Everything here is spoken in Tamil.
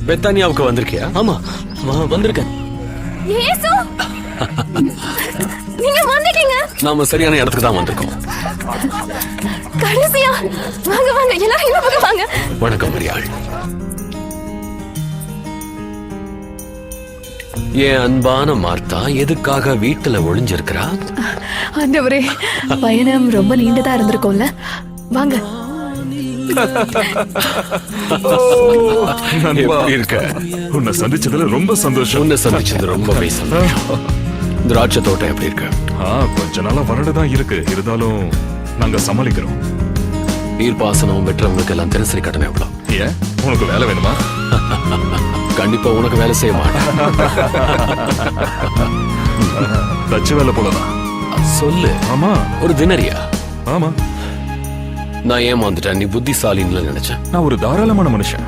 பெத்தானியாவுக்கு வந்திருக்கியா? ஆமா வந்திருக்கேன். இயேசு நீங்க வந்துட்டீங்க. நாம சரியான இடத்துக்கு தான் வந்திருக்கோம். கடைசியா வாங்க வாங்க எல்லாரும் இந்த பக்கம் வாங்க. வணக்கம் மரியாள். என் அன்பான மார்த்தா எதுக்காக வீட்டுல ஒளிஞ்சிருக்கிறா? ஆண்டவரே, பயணம் ரொம்ப நீண்டதா இருந்திருக்கும்ல. வாங்க. எப்படி இருக்க? உன்னை சந்திச்சதுல ரொம்ப சந்தோஷம். உன்னை சந்திச்சது ரொம்பவே சந்தோஷம். திராட்சை தோட்டம் எப்படி இருக்கு? கொஞ்ச நாளா வறண்டுதான் இருக்கு. இருந்தாலும் நாங்க சமாளிக்கிறோம். நீர்ப்பாசனம் வெட்டுறவங்களுக்கு எல்லாம் தினசரி கட்டணம் எவ்வளவு? ஏன், உனக்கு வேலை வேணுமா? கண்டிப்பா உனக்கு வேலை செய்ய மாட்டேன். தச்சு வேலை போலதான். சொல்லு. ஆமா. ஒரு தினரியா? ஆமா. நான் ஏமாந்துட்டேன். நீ புத்திசாலின்னு நினைச்சேன். நான் ஒரு தாராளமான மனுஷன்.